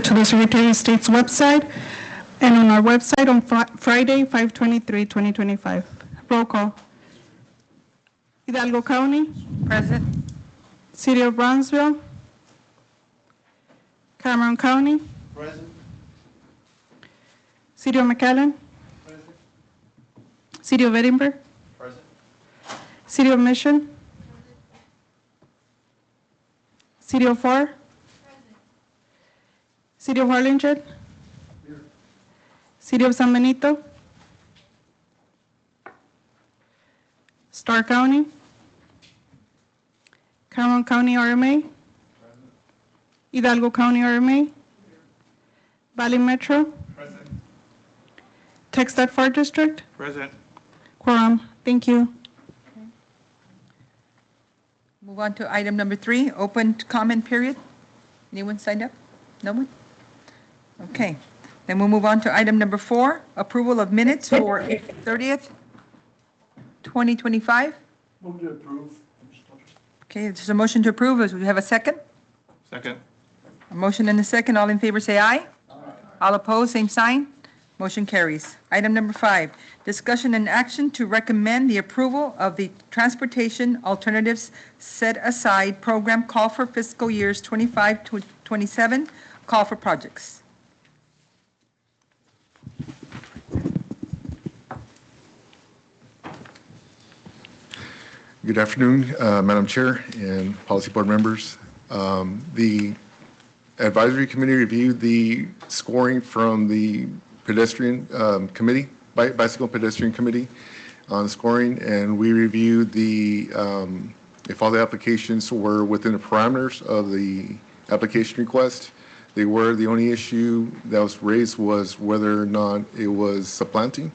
posted to the Secretary of State's website and on our website on Friday, 5/23/2025. Roll call. Hidalgo County. Present. City of Brownsville. Cameron County. Present. City of McAllen. Present. City of Edinburgh. Present. City of Mission. City of FAR. City of Harlingen. Here. City of San Benito. Starr County. Cameron County RMA. Present. Hidalgo County RMA. Valley Metro. Present. Texas FAR District. Present. Quorum. Thank you. Move on to item number 3, open comment period. Anyone signed up? No one? Okay. Then we'll move on to item number 4, approval of minutes for April 30th, 2025. Move to approve. Okay, there's a motion to approve. Do we have a second? Second. A motion and a second. All in favor say aye. Aye. All opposed, same sign. Motion carries. Item number 5, discussion and action to recommend the approval of the Transportation Alternatives Set Aside Program call for fiscal years 25 to 27, call for projects. Good afternoon, Madam Chair and Policy Board members. The Advisory Committee reviewed the scoring from the pedestrian committee, Bicycle Pedestrian Committee on scoring, and we reviewed the, if all the applications were within the parameters of the application request. They were. The only issue that was raised was whether or not it was supplanting.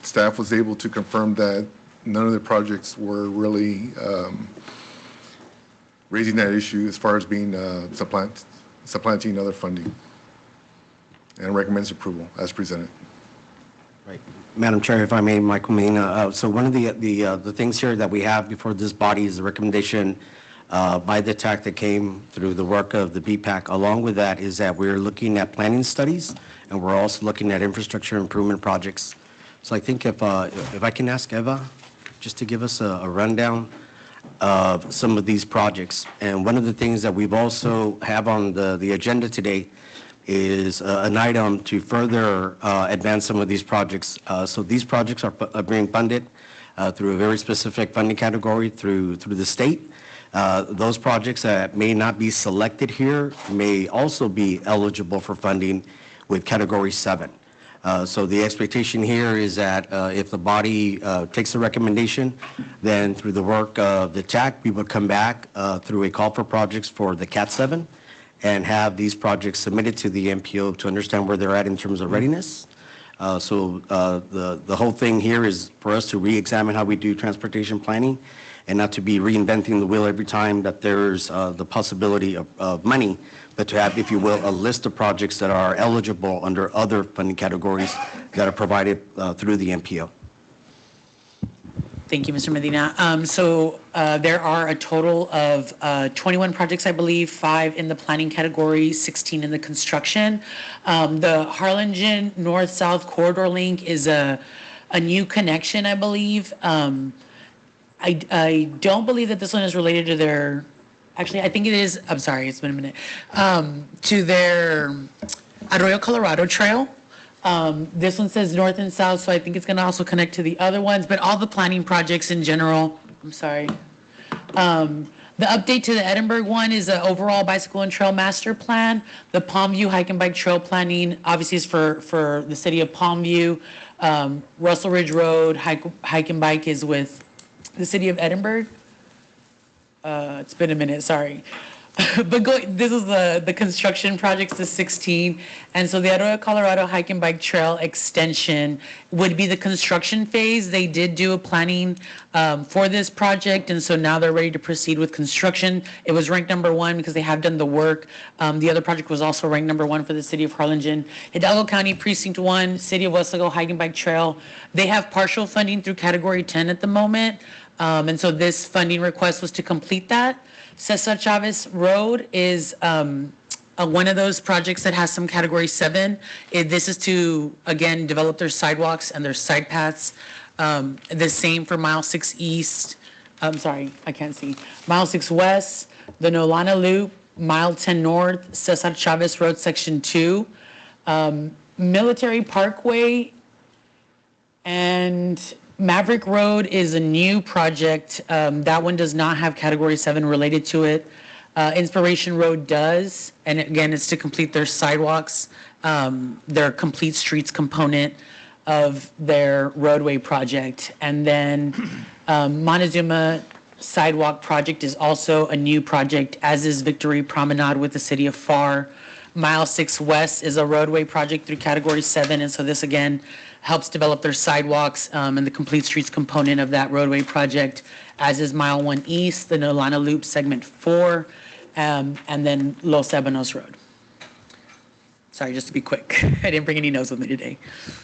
Staff was able to confirm that none of the projects were really raising that issue as far as being supplanting other funding, and recommends approval as presented. Right. Madam Chair, if I may, Michael Medina. So one of the things here that we have before this body is the recommendation by the TAC that came through the work of the BPAC. Along with that is that we're looking at planning studies, and we're also looking at infrastructure improvement projects. So I think if I can ask Eva just to give us a rundown of some of these projects. And one of the things that we've also have on the agenda today is an item to further advance some of these projects. So these projects are being funded through a very specific funding category through the state. Those projects that may not be selected here may also be eligible for funding with Category 7. So the expectation here is that if the body takes the recommendation, then through the work of the TAC, we would come back through a call for projects for the Cat 7 and have these projects submitted to the MPO to understand where they're at in terms of readiness. So the whole thing here is for us to re-examine how we do transportation planning and not to be reinventing the wheel every time that there's the possibility of money, but to have, if you will, a list of projects that are eligible under other funding categories that are provided through the MPO. Thank you, Mr. Medina. So there are a total of 21 projects, I believe, 5 in the planning category, 16 in the construction. The Harlingen North-South Corridor Link is a new connection, I believe. I don't believe that this one is related to their, actually, I think it is, I'm sorry, it's been a minute, to their Arroyo Colorado Trail. This one says north and south, so I think it's going to also connect to the other ones, but all the planning projects in general, I'm sorry. The update to the Edinburgh one is the overall bicycle and trail master plan. The Palmview hike and bike trail planning obviously is for the city of Palmview. Russell Ridge Road hike and bike is with the city of Edinburgh. It's been a minute, sorry. But this is the construction projects, the 16. And so the Arroyo Colorado hike and bike trail extension would be the construction phase. They did do a planning for this project, and so now they're ready to proceed with construction. It was ranked #1 because they have done the work. The other project was also ranked #1 for the city of Harlingen. Hidalgo County Precinct 1, City of Westlaco hike and bike trail. They have partial funding through Category 10 at the moment. And so this funding request was to complete that. Cesar Chavez Road is One of those projects that has some Category 7, this is to, again, develop their sidewalks and their side paths. The same for Mile 6 East, I'm sorry, I can't see. Mile 6 West, the Nolana Loop, Mile 10 North, Cesar Chavez Road, Section 2, Military Parkway, and Maverick Road is a new project. That one does not have Category 7 related to it. Inspiration Road does, and again, it's to complete their sidewalks, their complete streets component of their roadway project. And then Montezuma Sidewalk Project is also a new project, as is Victory Promenade with the city of FAR. Mile 6 West is a roadway project through Category 7, and so this again helps develop their sidewalks and the complete streets component of that roadway project, as is Mile 1 East, the Nolana Loop Segment 4, and then Los Ebanos Road. Sorry, just to be quick. I didn't bring any notes with me today.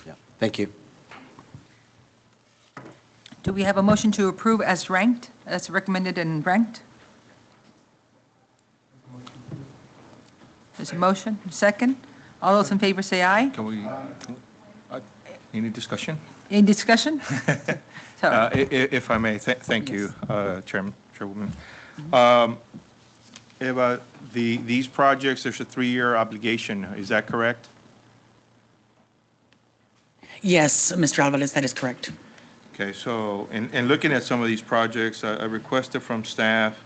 Yeah, thank you. Do we have a motion to approve as ranked, as recommended and ranked? There's a motion, second. All those in favor say aye. Can we, any discussion? Any discussion? So, If I may, thank you, Chairwoman. Eva, these projects, there's a 3-year obligation, is that correct? Yes, Mr. Alvarez, that is correct. Okay, so, in looking at some of these projects, I requested from staff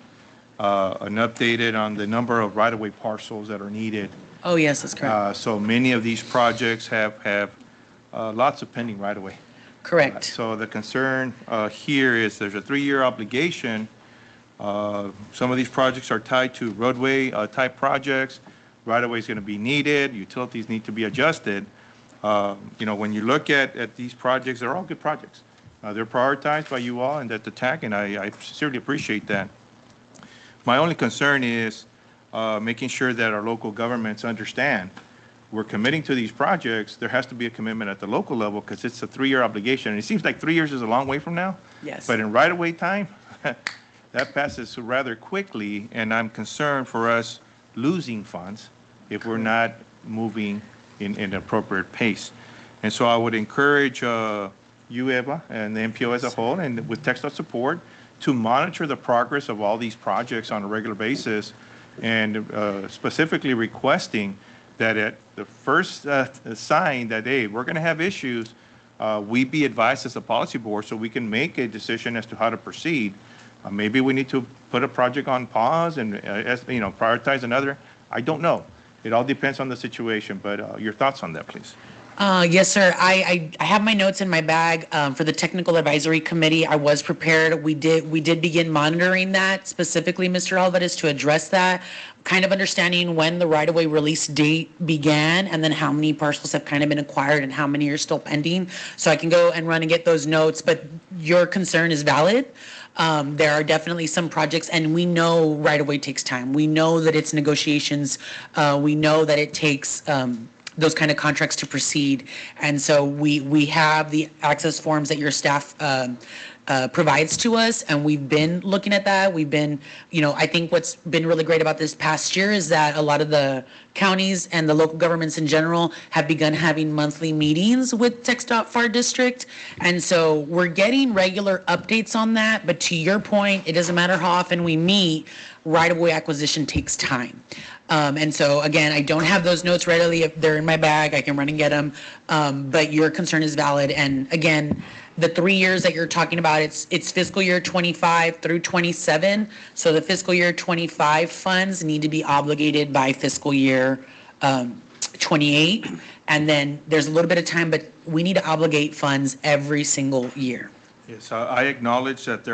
an updated on the number of right-of-way parcels that are needed. Oh, yes, that's correct. So many of these projects have lots of pending right-of-way. Correct. So the concern here is there's a 3-year obligation. Some of these projects are tied to roadway type projects. Right-of-way is going to be needed. Utilities need to be adjusted. When you look at these projects, they're all good projects. They're prioritized by you all and at the TAC, and I sincerely appreciate that. My only concern is making sure that our local governments understand we're committing to these projects. There has to be a commitment at the local level because it's a 3-year obligation. And it seems like 3 years is a long way from now. Yes. But in right-of-way time, that passes rather quickly, and I'm concerned for us losing funds if we're not moving in an appropriate pace. And so I would encourage you, Eva, and the MPO as a whole, and with TxDOT support, to monitor the progress of all these projects on a regular basis, and specifically requesting that at the first sign that, hey, we're going to have issues, we be advised as a policy board so we can make a decision as to how to proceed. Maybe we need to put a project on pause and prioritize another. I don't know. It all depends on the situation, but your thoughts on that, please. Yes, sir. I have my notes in my bag for the technical advisory committee. I was prepared. We did begin monitoring that specifically, Mr. Alvarez, to address that, kind of understanding when the right-of-way release date began and then how many parcels have kind of been acquired and how many are still pending. So I can go and run and get those notes, but your concern is valid. There are definitely some projects, and we know right-of-way takes time. We know that it's negotiations. We know that it takes those kind of contracts to proceed. And so we have the access forms that your staff provides to us, and we've been looking at that. We've been, I think what's been really great about this past year is that a lot of the counties and the local governments in general have begun having monthly meetings with TxDOT FAR District. And so we're getting regular updates on that. But to your point, it doesn't matter how often we meet, right-of-way acquisition takes time. And so, again, I don't have those notes readily. If they're in my bag, I can run and get them. But your concern is valid. And again, the 3 years that you're talking about, it's fiscal year 25 through 27. So the fiscal year 25 funds need to be obligated by fiscal year 28. And then there's a little bit of time, but we need to obligate funds every single year. Yes, I acknowledge that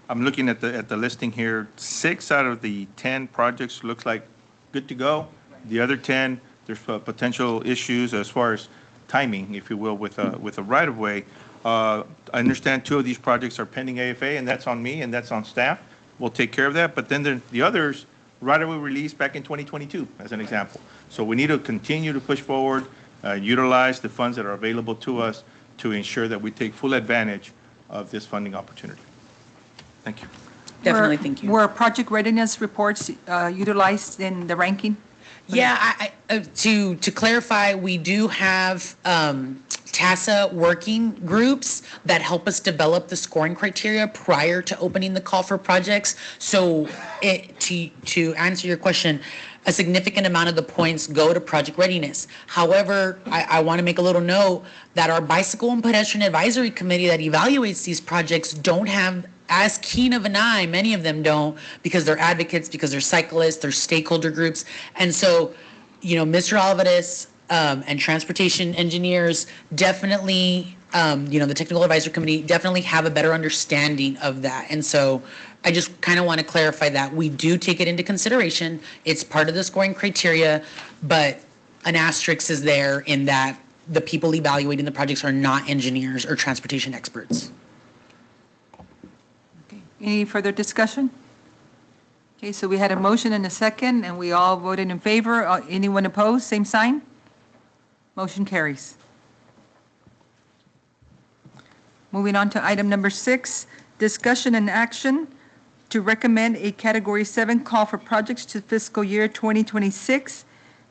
I'm looking at the listing here. 6 out of the 10 projects looks like good to go. The other 10, there's potential issues as far as timing, if you will, with a right-of-way. I understand 2 of these projects are pending AFA, and that's on me and that's on staff. We'll take care of that. But then the others, right-of-way released back in 2022, as an example. So we need to continue to push forward, utilize the funds that are available to us to ensure that we take full advantage of this funding opportunity. Thank you. Definitely, thank you. Were project readiness reports utilized in the ranking? Yeah, to clarify, we do have TASA working groups that help us develop the scoring criteria prior to opening the call for projects. So to answer your question, a significant amount of the points go to project readiness. However, I want to make a little note that our Bicycle and Pedestrian Advisory Committee that evaluates these projects don't have as keen of an eye, many of them don't, because they're advocates, because they're cyclists, they're stakeholder groups. And so, Mr. Alvarez and transportation engineers definitely, the Technical Advisory Committee definitely have a better understanding of that. And so I just kind of want to clarify that we do take it into consideration. It's part of the scoring criteria, but an asterisk is there in that the people evaluating the projects are not engineers or transportation experts. Any further discussion? Okay, so we had a motion and a second, and we all voted in favor. Anyone opposed, same sign? Motion carries. Moving on to item number 6, discussion and action to recommend a Category 7 call for projects to fiscal year 2026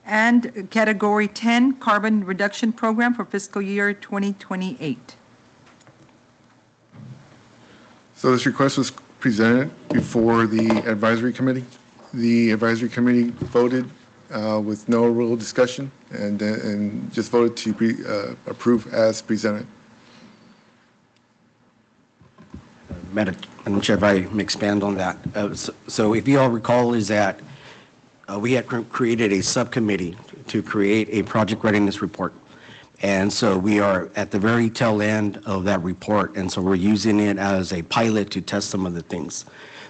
and Category 10 carbon reduction program for fiscal year 2028. So this request was presented before the advisory committee. The advisory committee voted with no real discussion and just voted to approve as presented. Madam Chair, if I may expand on that. So if you all recall is that we had created a subcommittee to create a project readiness report. And so we are at the very tail end of that report. And so we're using it as a pilot to test some of the things.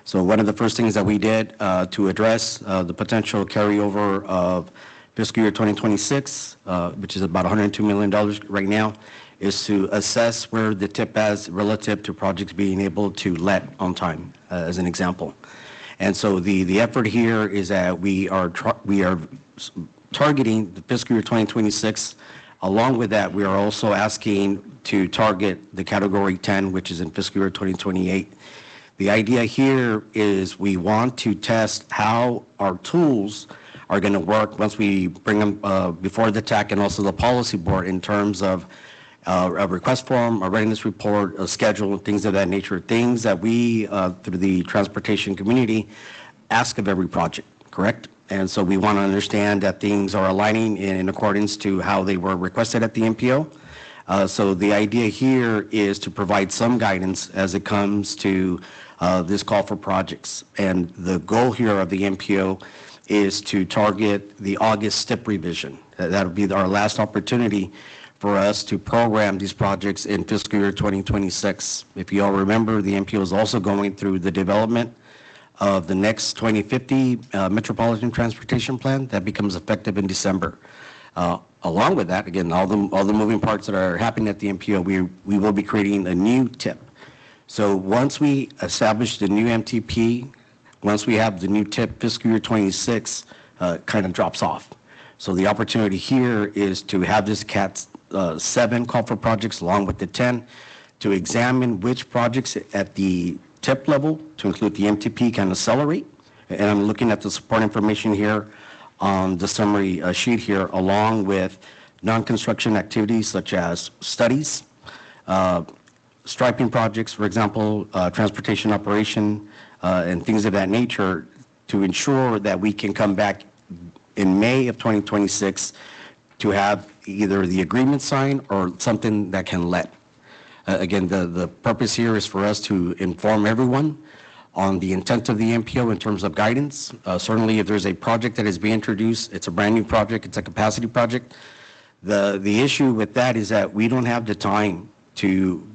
So one of the first things that we did to address the potential carryover of fiscal year 2026, which is about $102 million right now, is to assess where the tip is relative to projects being able to let on time, as an example. And so the effort here is that we are targeting the fiscal year 2026. Along with that, we are also asking to target the Category 10, which is in fiscal year 2028. The idea here is we want to test how our tools are going to work once we bring them before the TAC and also the policy board in terms of a request form, a readiness report, a schedule, and things of that nature, things that we, through the transportation community, ask of every project, correct? And so we want to understand that things are aligning in accordance to how they were requested at the MPO. So the idea here is to provide some guidance as it comes to this call for projects. And the goal here of the MPO is to target the August STIP revision. That'll be our last opportunity for us to program these projects in fiscal year 2026. If you all remember, the MPO is also going through the development of the next 2050 Metropolitan Transportation Plan that becomes effective in December. Along with that, again, all the moving parts that are happening at the MPO, we will be creating a new TIP. So once we establish the new MTP, once we have the new TIP, fiscal year 26 kind of drops off. So the opportunity here is to have this CAT 7 call for projects along with the 10 to examine which projects at the TIP level, to include the MTP, can accelerate. And I'm looking at the support information here on the summary sheet here, along with non-construction activities such as studies, striping projects, for example, transportation operation, and things of that nature, to ensure that we can come back in May of 2026 to have either the agreement signed or something that can let. Again, the purpose here is for us to inform everyone on the intent of the MPO in terms of guidance. Certainly, if there's a project that is being introduced, it's a brand new project, it's a capacity project. The issue with that is that we don't have the time to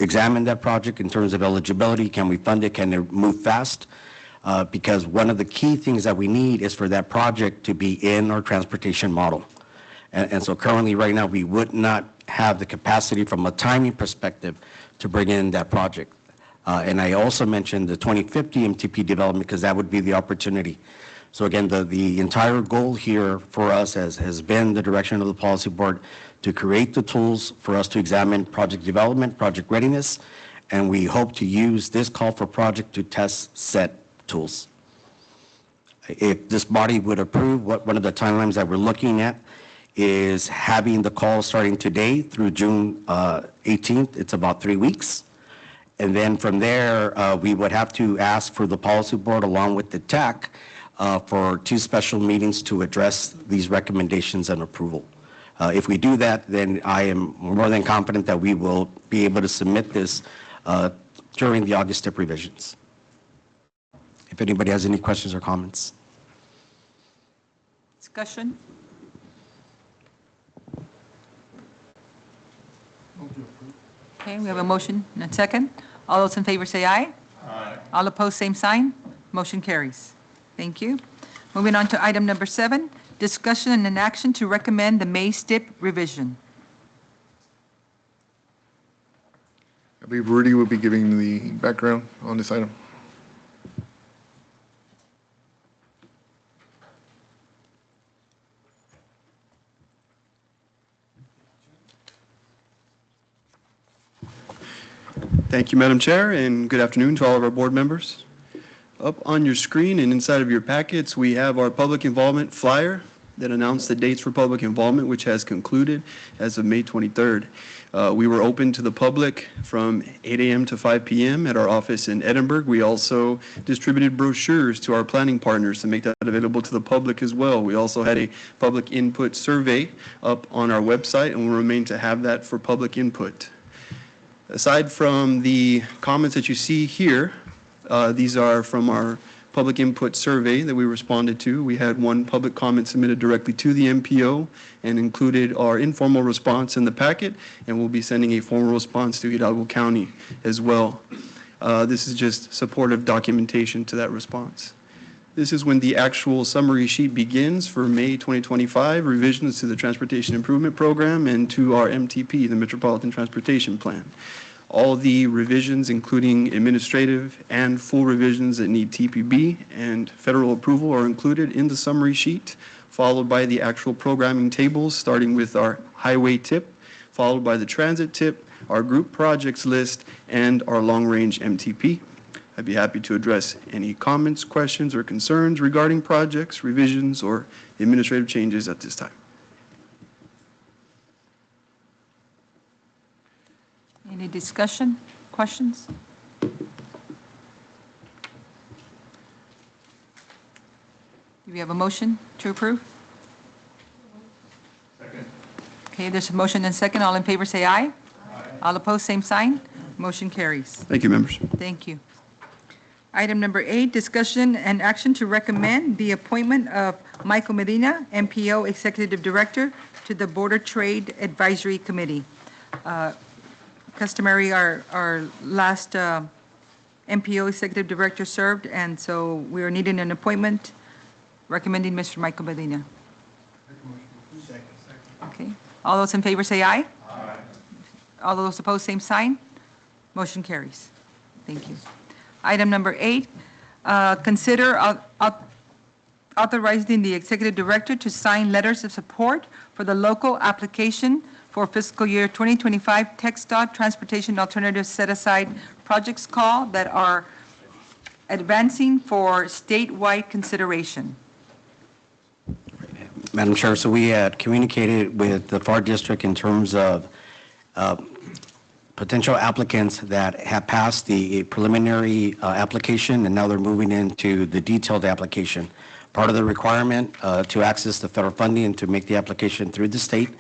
examine that project in terms of eligibility. Can we fund it? Can it move fast? Because one of the key things that we need is for that project to be in our transportation model. And so currently, right now, we would not have the capacity from a timing perspective to bring in that project. And I also mentioned the 2050 MTP development because that would be the opportunity. So again, the entire goal here for us has been the direction of the policy board to create the tools for us to examine project development, project readiness, and we hope to use this call for project to test set tools. If this body would approve, one of the timelines that we're looking at is having the call starting today through June 18th. It's about 3 weeks. And then from there, we would have to ask for the policy board along with the TAC for 2 special meetings to address these recommendations and approval. If we do that, then I am more than confident that we will be able to submit this during the August STIP revisions. If anybody has any questions or comments. Discussion? Okay, we have a motion and a second. All those in favor say aye. Aye. All opposed, same sign. Motion carries. Thank you. Moving on to item number 7, discussion and an action to recommend the May STIP revision. I believe Rudy will be giving the background on this item. Thank you, Madam Chair, and good afternoon to all of our board members. Up on your screen and inside of your packets, we have our public involvement flyer that announced the dates for public involvement, which has concluded as of May 23rd. We were open to the public from 8 a.m. to 5 p.m. at our office in Edinburgh. We also distributed brochures to our planning partners to make that available to the public as well. We also had a public input survey up on our website, and we'll remain to have that for public input. Aside from the comments that you see here, these are from our public input survey that we responded to. We had 1 public comment submitted directly to the MPO and included our informal response in the packet, and we'll be sending a formal response to Hidalgo County as well. This is just supportive documentation to that response. This is when the actual summary sheet begins for May 2025, revisions to the Transportation Improvement Program and to our MTP, the Metropolitan Transportation Plan. All the revisions, including administrative and full revisions that need TPB and federal approval, are included in the summary sheet, followed by the actual programming tables, starting with our highway tip, followed by the transit tip, our group projects list, and our long-range MTP. I'd be happy to address any comments, questions, or concerns regarding projects, revisions, or administrative changes at this time. Any discussion, questions? Do we have a motion to approve? Second. Okay, there's a motion and second. All in favor say aye. Aye. All opposed, same sign. Motion carries. Thank you, members. Thank you. Item number 8, discussion and action to recommend the appointment of Michael Medina, MPO Executive Director, to the Border Trade Advisory Committee. Customary, our last MPO Executive Director served, and so we are needing an appointment. Recommending Mr. Michael Medina. Okay. All those in favor say aye. Aye. All those opposed, same sign. Motion carries. Thank you. Item number 8, consider authorizing the Executive Director to sign letters of support for the local application for fiscal year 2025 TxDOT Transportation Alternative Set-Aside Projects Call that are advancing for statewide consideration. Madam Chair, so we had communicated with the FAR District in terms of potential applicants that have passed the preliminary application, and now they're moving into the detailed application. Part of the requirement to access the federal funding and to make the application through the state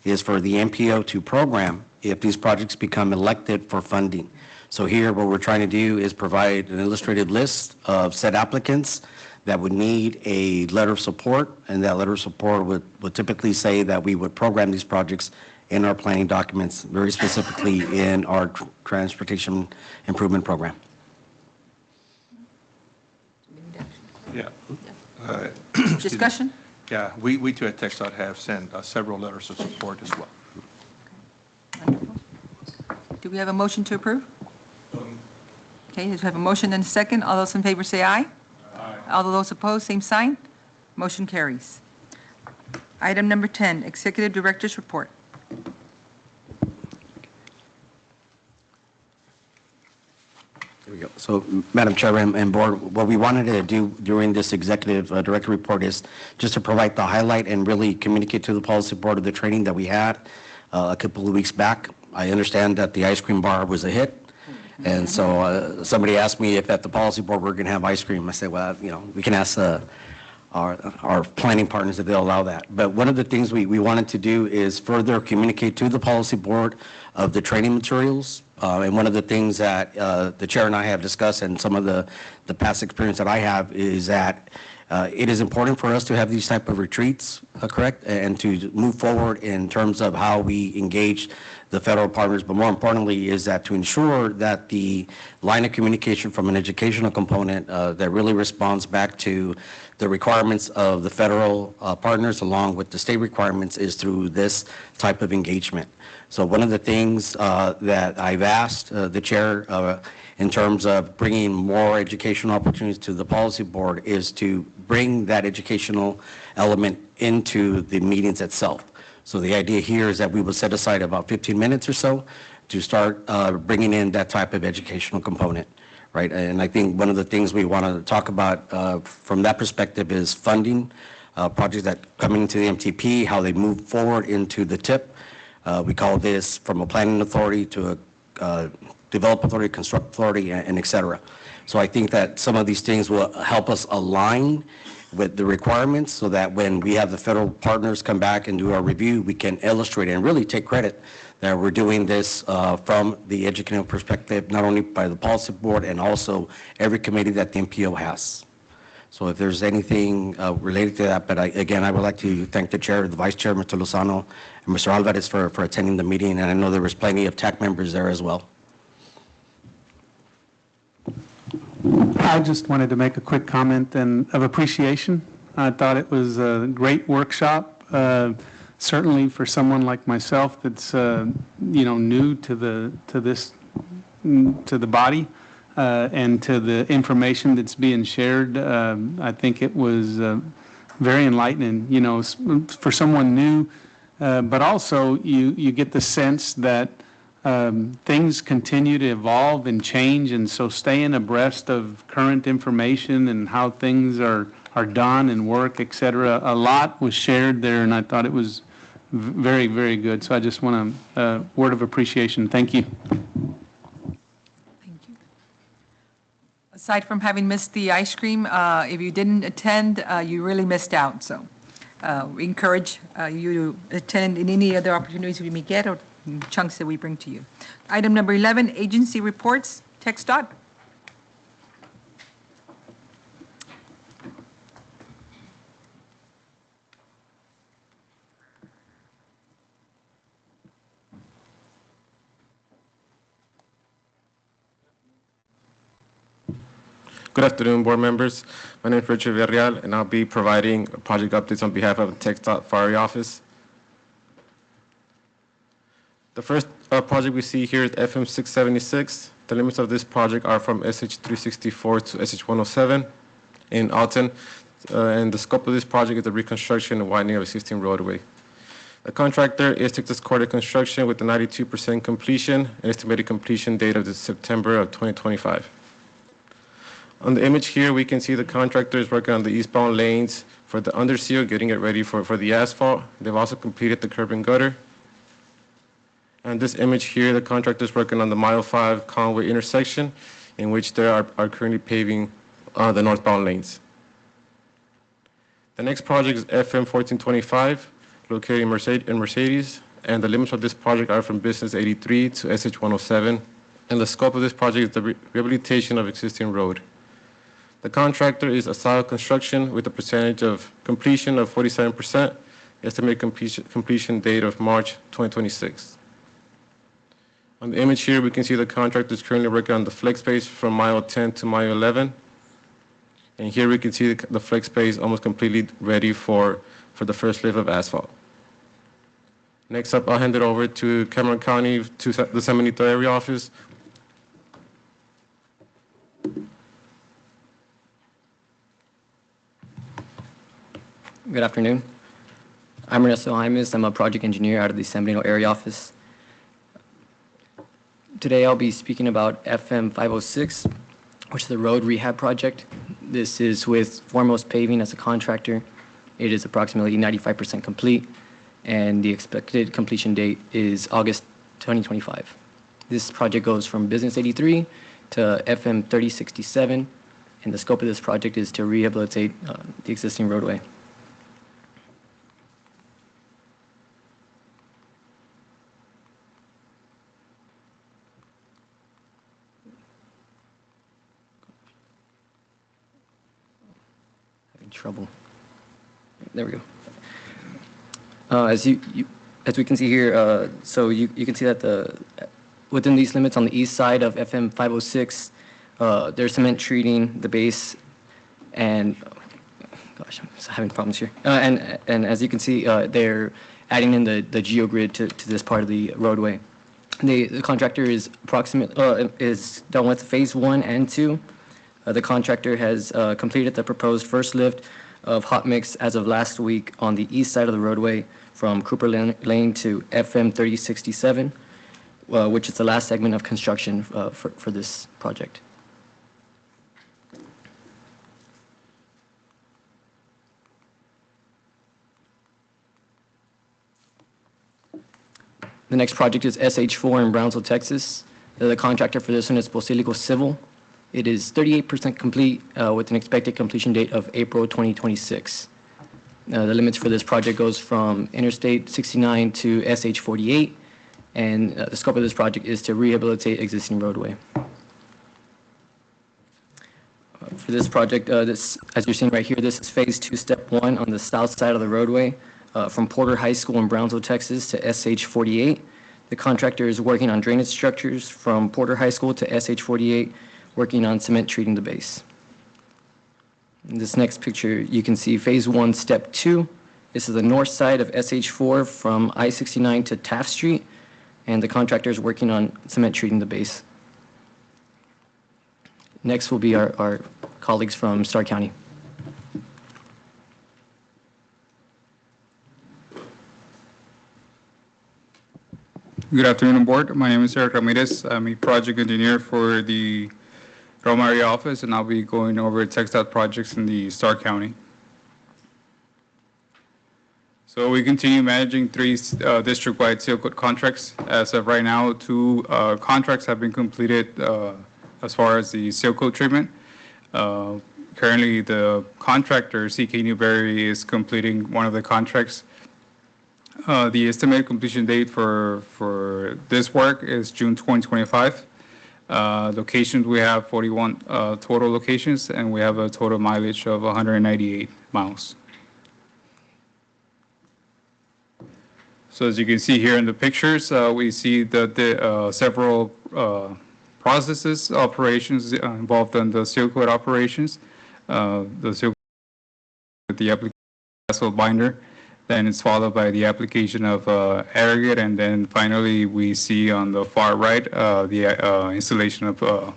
is for the MPO to program if these projects become elected for funding. So here, what we're trying to do is provide an illustrated list of said applicants that would need a letter of support, and that letter of support would typically say that we would program these projects in our planning documents, very specifically in our transportation improvement program. Yeah. Discussion? Yeah, we too at TxDOT have sent several letters of support as well. Wonderful. Do we have a motion to approve? Okay, we have a motion and a second. All those in favor say aye. Aye. All those opposed, same sign. Motion carries. Item number 10, Executive Director's Report. There we go. So, Madam Chair and Board, what we wanted to do during this executive director report is just to provide the highlight and really communicate to the policy board of the training that we had a couple of weeks back. I understand that the ice cream bar was a hit. And so somebody asked me if at the policy board we're going to have ice cream. I said, well, we can ask our planning partners if they'll allow that. But one of the things we wanted to do is further communicate to the policy board of the training materials. And one of the things that the chair and I have discussed, and some of the past experience that I have, is that it is important for us to have these type of retreats, correct, and to move forward in terms of how we engage the federal partners, but more importantly is that to ensure that the line of communication from an educational component that really responds back to the requirements of the federal partners along with the state requirements is through this type of engagement. So one of the things that I've asked the chair in terms of bringing more educational opportunities to the policy board is to bring that educational element into the meetings itself. So the idea here is that we will set aside about 15 minutes or so to start bringing in that type of educational component, right? And I think one of the things we want to talk about from that perspective is funding projects that come into the MTP, how they move forward into the TIP. We call this from a planning authority to a develop authority, construct authority, and et cetera. So I think that some of these things will help us align with the requirements so that when we have the federal partners come back and do our review, we can illustrate and really take credit that we're doing this from the educational perspective, not only by the policy board and also every committee that the MPO has. So if there's anything related to that, but again, I would like to thank the chair, the vice chair, Mr. Lozano, and Mr. Alvarez for attending the meeting, and I know there was plenty of TAC members there as well. I just wanted to make a quick comment of appreciation. I thought it was a great workshop, certainly for someone like myself that's new to the body and to the information that's being shared. I think it was very enlightening. For someone new, but also you get the sense that things continue to evolve and change, and so staying abreast of current information and how things are done and work, et cetera. A lot was shared there, and I thought it was very, very good. So I just want a word of appreciation. Thank you. Thank you. Aside from having missed the ice cream, if you didn't attend, you really missed out. So we encourage you to attend in any other opportunities we may get or chunks that we bring to you. Item number 11, agency reports. TxDOT. Good afternoon, board members. My name is Richard Villarreal, and I'll be providing project updates on behalf of the TxDOT Fire Office. The first project we see here is FM 676. The limits of this project are from SH 364 to SH 107 in Alton, and the scope of this project is the reconstruction and widening of existing roadway. The contractor is Texas Corda Construction with a 92% completion and estimated completion date of September of 2025. On the image here, we can see the contractor is working on the eastbound lanes for the underseal, getting it ready for the asphalt. They've also completed the curb and gutter. And this image here, the contractor is working on the Mile 5 Conway intersection, in which they are currently paving the northbound lanes. The next project is FM 1425, located in Mercedes, and the limits of this project are from Business 83 to SH 107, and the scope of this project is the rehabilitation of existing road. The contractor is Asao Construction with a percentage of completion of 47%, estimated completion date of March 2026. On the image here, we can see the contractor is currently working on the flex space from mile 10 to mile 11. And here we can see the flex space almost completely ready for the first lift of asphalt. Next up, I'll hand it over to Cameron County, to the San Benito area office. Good afternoon. I'm Ernesto Jaimes. I'm a project engineer out of the San Benito area office. Today I'll be speaking about FM 506. which is the road rehab project. This is with Foremost Paving as a contractor. It is approximately 95% complete, and the expected completion date is August 2025. This project goes from Business 83 to FM 3067, and the scope of this project is to rehabilitate the existing roadway. Having trouble. There we go. As we can see here, so you can see that within these limits on the east side of FM 506, they're cement treating the base, and gosh, I'm having problems here. And as you can see, they're adding in the geogrid to this part of the roadway. The contractor is done with phase 1 and 2. The contractor has completed the proposed first lift of hot mix as of last week on the east side of the roadway from Cooper Lane to FM 3067, which is the last segment of construction for this project. The next project is SH4 in Brownsville, Texas. The contractor for this one is Posilico Civil. It is 38% complete with an expected completion date of April 2026. The limits for this project goes from Interstate 69 to SH48, and the scope of this project is to rehabilitate existing roadway. For this project, as you're seeing right here, this is phase 2, step 1 on the south side of the roadway from Porter High School in Brownsville, Texas to SH48. The contractor is working on drainage structures from Porter High School to SH48, working on cement treating the base. In this next picture, you can see phase 1, step 2. This is the north side of SH4 from I-69 to Taft Street, and the contractor is working on cement treating the base. Next will be our colleagues from Starr County. Good afternoon, board. My name is Eric Ramirez. I'm a project engineer for the Roma area office, and I'll be going over TxDOT projects in the Starr County. So we continue managing 3 district-wide seal coat contracts. As of right now, 2 contracts have been completed as far as the seal coat treatment. Currently, the contractor, CK Newberry, is completing one of the contracts. The estimated completion date for this work is June 2025. Locations, we have 41 total locations, and we have a total mileage of 198 miles. So as you can see here in the pictures, we see that the several processes, operations involved in the seal coat operations. The seal coat, the application asphalt binder, then it's followed by the application of aggregate, and then finally we see on the far right the installation of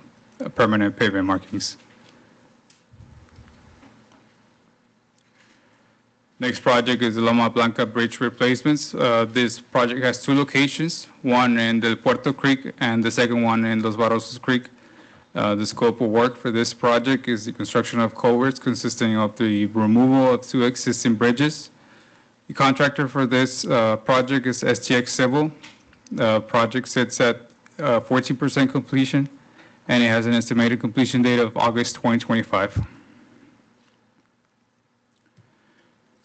permanent pavement markings. Next project is the Loma Blanca Bridge replacements. This project has 2 locations, one in the Puerto Creek and the second one in Los Barrosos Creek. The scope of work for this project is the construction of culverts consisting of the removal of 2 existing bridges. The contractor for this project is STX Civil. The project sits at 14% completion, and it has an estimated completion date of August 2025.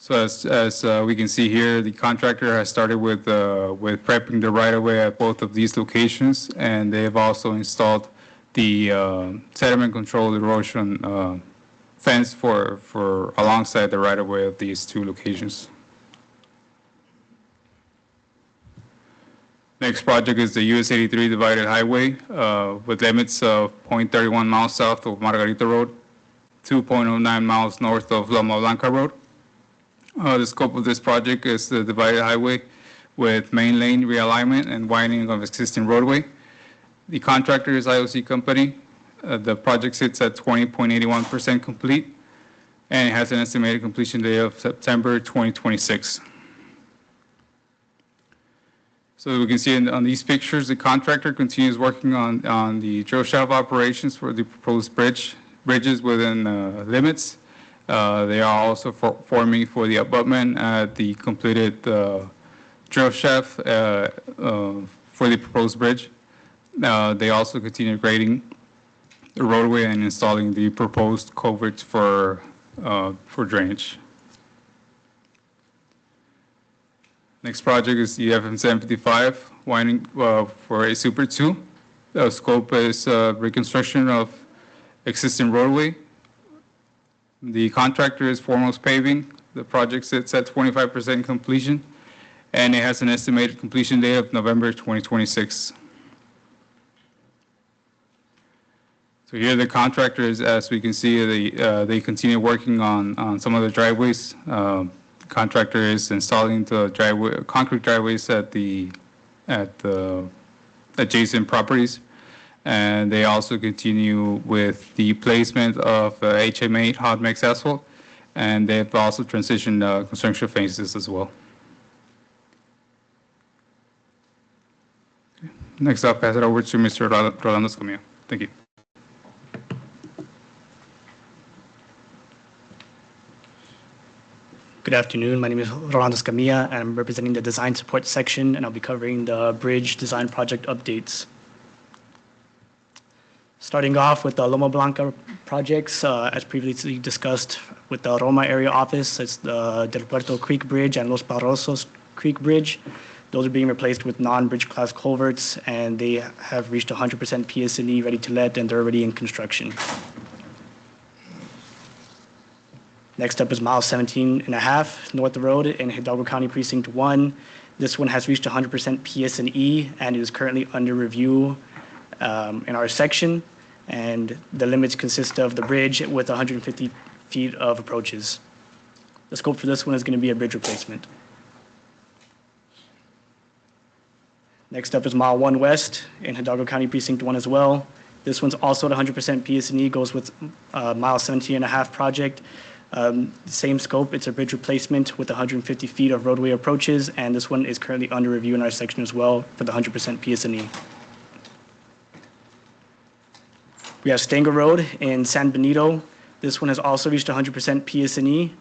So as we can see here, the contractor has started with prepping the right-of-way at both of these locations, and they've also installed the sediment control erosion fence for alongside the right-of-way of these 2 locations. Next project is the US 83 divided highway with limits of 0.31 miles south of Margarita Road, 2.09 miles north of Loma Blanca Road. The scope of this project is the divided highway with main lane realignment and widening of existing roadway. The contractor is IOC Company. The project sits at 20.81% complete, and it has an estimated completion date of September 2026. So we can see on these pictures, the contractor continues working on the drill shaft operations for the proposed bridges within limits. They are also forming for the abutment at the completed drill shaft for the proposed bridge. They also continue grading the roadway and installing the proposed culverts for drainage. Next project is the FM 755 winding for a Super 2. The scope is reconstruction of existing roadway. The contractor is Foremost Paving. The project sits at 25% completion, and it has an estimated completion date of November 2026. So here the contractors, as we can see, they continue working on some of the driveways. Contractor is installing the concrete driveways at the adjacent properties, and they also continue with the placement of HM8 hot mix asphalt, and they've also transitioned construction phases as well. Next, I'll pass it over to Mr. Rolando Escamilla. Thank you. Good afternoon. My name is Rolando Escamilla, and I'm representing the design support section, and I'll be covering the bridge design project updates. Starting off with the Loma Blanca projects, as previously discussed with the Roma area office, it's the Del Puerto Creek Bridge and Los Barrosos Creek Bridge. Those are being replaced with non-bridge class culverts, and they have reached 100% PS&E ready to let, and they're already in construction. Next up is mile 17.5 North Road in Hidalgo County Precinct 1. This one has reached 100% PS&E and is currently under review in our section. And the limits consist of the bridge with 150 feet of approaches. The scope for this one is going to be a bridge replacement. Next up is mile 1 West in Hidalgo County Precinct 1 as well. This one's also at 100% PS&E, goes with mile 17.5 project. Same scope, it's a bridge replacement with 150 feet of roadway approaches, and this one is currently under review in our section as well for the 100% PS&E. We have Stanger Road in San Benito. This one has also reached 100% PS&E.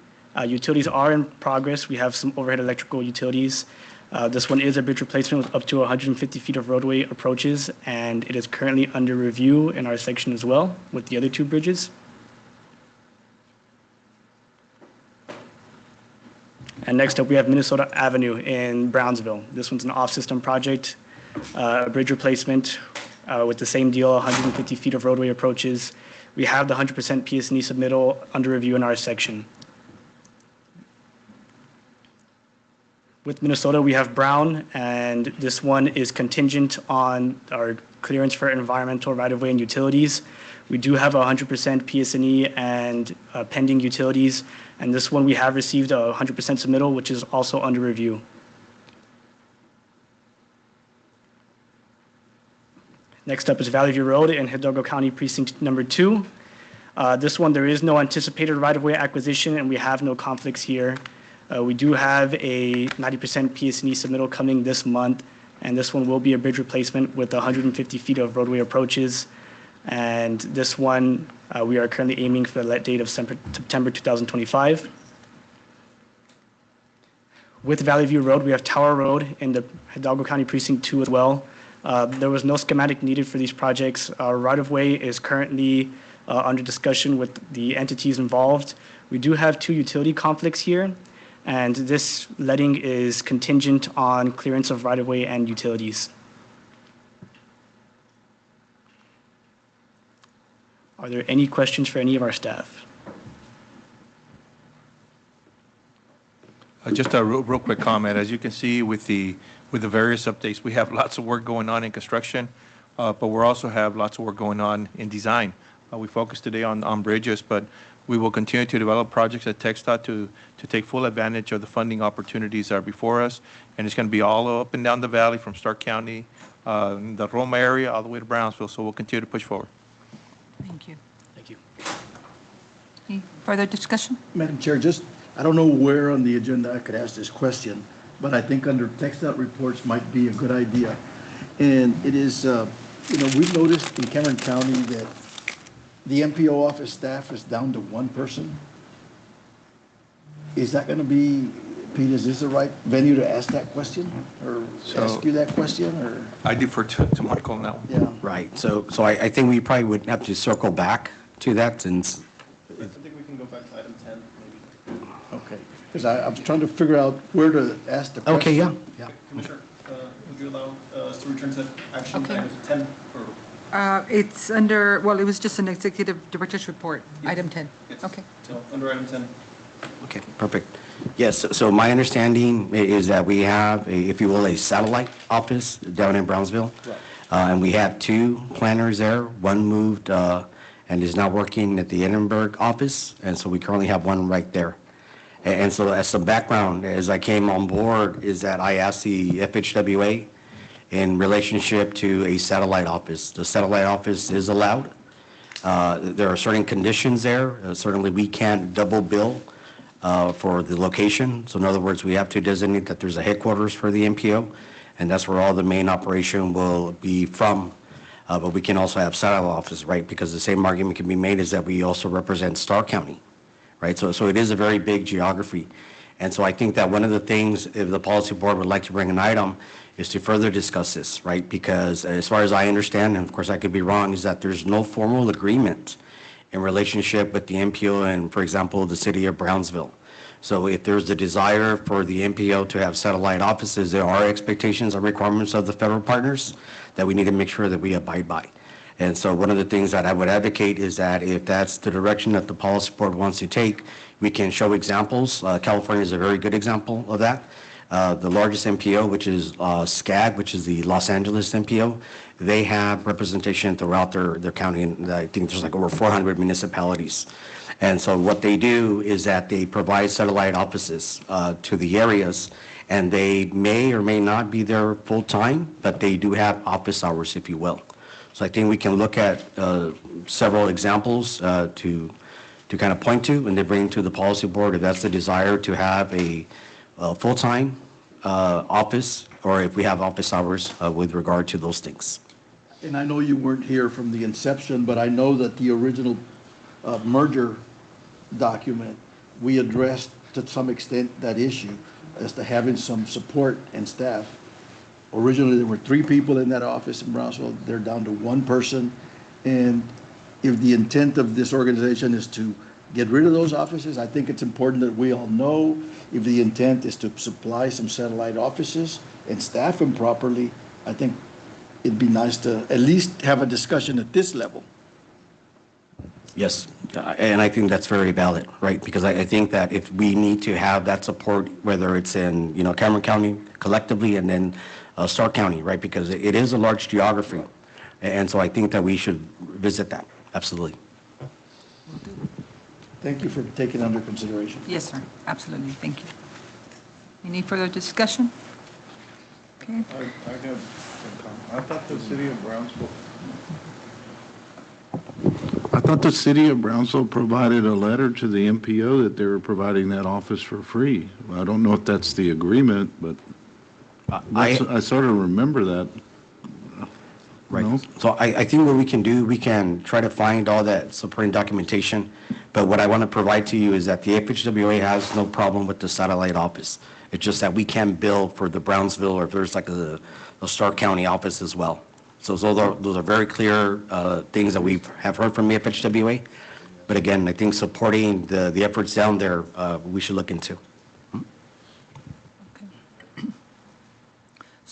Utilities are in progress. We have some overhead electrical utilities. This one is a bridge replacement with up to 150 feet of roadway approaches, and it is currently under review in our section as well with the other two bridges. And next up, we have Minnesota Avenue in Brownsville. This one's an off-system project, a bridge replacement with the same deal, 150 feet of roadway approaches. We have the 100% PS&E submittal under review in our section. With Minnesota, we have Brown, and this one is contingent on our clearance for environmental right-of-way and utilities. We do have 100% PS&E and pending utilities, and this one we have received a 100% submittal, which is also under review. Next up is Valley View Road in Hidalgo County Precinct number 2. This one, there is no anticipated right-of-way acquisition, and we have no conflicts here. We do have a 90% PS&E submittal coming this month, and this one will be a bridge replacement with 150 feet of roadway approaches. And this one, we are currently aiming for the let date of September 2025. With Valley View Road, we have Tower Road in the Hidalgo County Precinct 2 as well. There was no schematic needed for these projects. Our right-of-way is currently under discussion with the entities involved. We do have 2 utility conflicts here, and this letting is contingent on clearance of right-of-way and utilities. Are there any questions for any of our staff? Just a real quick comment. As you can see with the various updates, we have lots of work going on in construction, but we also have lots of work going on in design. We focused today on bridges, but we will continue to develop projects at TxDOT to take full advantage of the funding opportunities that are before us. And it's going to be all up and down the valley from Stark County, the Roma area, all the way to Brownsville. So we'll continue to push forward. Thank you. Thank you. Any further discussion? Madam Chair, I don't know where on the agenda I could ask this question, but I think under text-out reports might be a good idea. And it is, we've noticed in Cameron County that the MPO office staff is down to one person. Is that going to be, Pete, is this the right venue to ask that question? Or ask you that question, or? I defer to Michael on that one. Yeah. Right, so I think we probably would have to circle back to that since, I think we can go back to item 10, maybe. Okay, because I was trying to figure out where to ask the question. okay, yeah. Yeah. Commissioner, would you allow us to return to action Okay. item 10? It's under, well, it was just an executive director's report, item 10. Yes. Okay. So, under item 10. Okay, perfect. Yes, so my understanding is that we have, if you will, a satellite office down in Brownsville. Right. And we have two planners there. One moved and is now working at the Edinburgh office, and so we currently have one right there. And so as some background, as I came on board, is that I asked the FHWA in relationship to a satellite office. The satellite office is allowed. There are certain conditions there. Certainly, we can't double bill for the location. So in other words, we have to designate that there's a headquarters for the MPO, and that's where all the main operation will be from. But we can also have satellite offices, right? Because the same argument can be made is that we also represent Starr County, right? So it is a very big geography. And so I think that one of the things, if the policy board would like to bring an item, is to further discuss this, right? Because as far as I understand, and of course I could be wrong, is that there's no formal agreement in relationship with the MPO and, for example, the city of Brownsville. So if there's a desire for the MPO to have satellite offices, there are expectations and requirements of the federal partners that we need to make sure that we abide by. And so one of the things that I would advocate is that if that's the direction that the policy board wants to take, we can show examples. California is a very good example of that. The largest MPO, which is SCAG, which is the Los Angeles MPO, they have representation throughout their county, and I think there's like over 400 municipalities. And so what they do is that they provide satellite offices to the areas, and they may or may not be there full-time, but they do have office hours, if you will. So I think we can look at several examples to kind of point to and then bring to the policy board if that's the desire to have a full-time office, or if we have office hours with regard to those things. And I know you weren't here from the inception, but I know that the original merger document, we addressed to some extent that issue as to having some support and staff. Originally, there were 3 people in that office in Brownsville. They're down to 1 person. And if the intent of this organization is to get rid of those offices, I think it's important that we all know if the intent is to supply some satellite offices and staff them properly. I think it'd be nice to at least have a discussion at this level. Yes, and I think that's very valid, right? Because I think that if we need to have that support, whether it's in, Cameron County collectively and then Starr County, right? Because it is a large geography. And so I think that we should visit that, absolutely. Thank you for taking under consideration. Yes, sir, absolutely, thank you. Any further discussion? Okay, I have some comment. I thought the city of Brownsville provided a letter to the MPO that they were providing that office for free. I don't know if that's the agreement, but I sort of remember that. Right. No? So I think what we can do, we can try to find all that supporting documentation. But what I want to provide to you is that the FHWA has no problem with the satellite office. It's just that we can bill for the Brownsville, or if there's like a Starr County office as well. So those are very clear things that we have heard from the FHWA. But again, I think supporting the efforts down there, we should look into.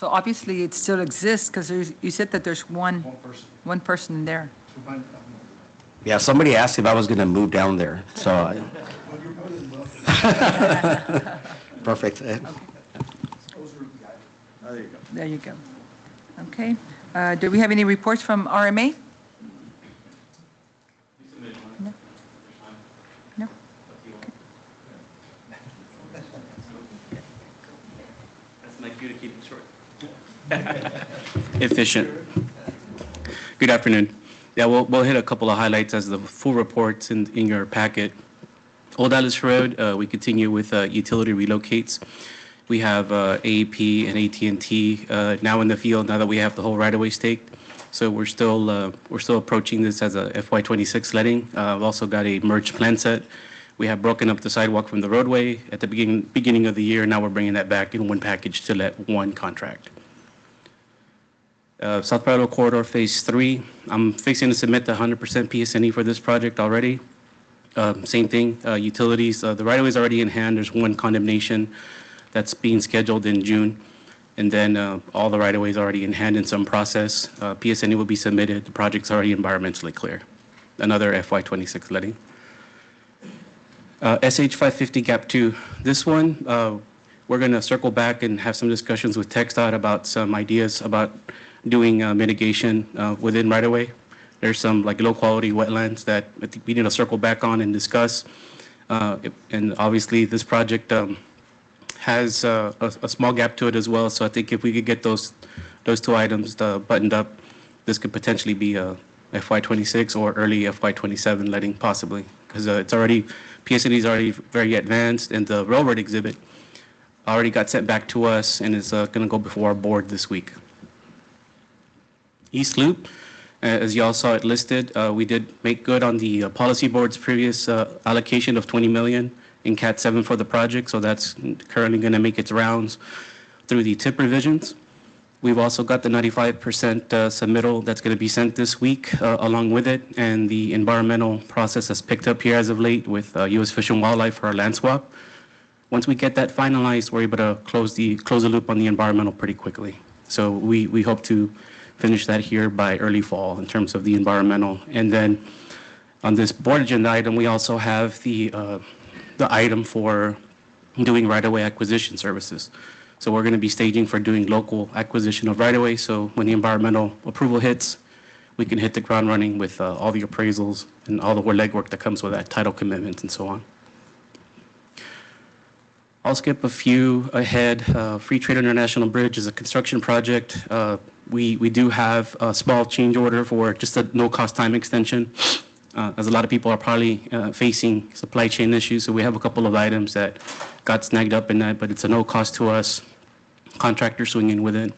so obviously it still exists, because you said that there's one person there. Yeah, somebody asked if I was going to move down there, so. Perfect. There you go. Okay. Do we have any reports from RMA? No? No? That's like you to keep it short. Efficient. Good afternoon. Yeah, we'll hit a couple of highlights as the full reports in your packet. Old Dallas Road, we continue with utility relocates. We have AEP and AT&T now in the field, now that we have the whole right-of-way staked. So we're still approaching this as a FY26 letting. We've also got a merged plan set. We have broken up the sidewalk from the roadway at the beginning of the year. Now we're bringing that back in one package to let one contract. South Parallel Corridor Phase 3, I'm fixing to submit the 100% PSNE for this project already. Same thing, utilities, the right-of-way is already in hand. There's one condemnation that's being scheduled in June. And then all the right-of-way is already in hand in some process. PSNE will be submitted. The project's already environmentally clear. Another FY26 letting. SH 550 Gap 2. This one, we're going to circle back and have some discussions with TxDOT about some ideas about doing mitigation within right-of-way. There's some like low-quality wetlands that I think we need to circle back on and discuss. And obviously, this project has a small gap to it as well. So I think if we could get those two items buttoned up, this could potentially be a FY26 or early FY27 letting possibly, because it's already, PSNE is already very advanced, and the railroad exhibit already got sent back to us and is going to go before our board this week. East Loop, as you all saw it listed, we did make good on the policy board's previous allocation of 20 million in CAT 7 for the project, so that's currently going to make its rounds through the TIP revisions. We've also got the 95% submittal that's going to be sent this week along with it, and the environmental process has picked up here as of late with U.S. Fish and Wildlife for our land swap. Once we get that finalized, we're able to close the loop on the environmental pretty quickly. So we hope to finish that here by early fall in terms of the environmental. And then on this board agenda item, we also have the item for doing right-of-way acquisition services. So we're going to be staging for doing local acquisition of right-of-way. So when the environmental approval hits, we can hit the ground running with all the appraisals and all the legwork that comes with that, title commitments and so on. I'll skip a few ahead. Free Trade International Bridge is a construction project. We do have a small change order for just a no-cost time extension, as a lot of people are probably facing supply chain issues. So we have a couple of items that got snagged up in that, but it's a no cost to us. Contractor swinging with it.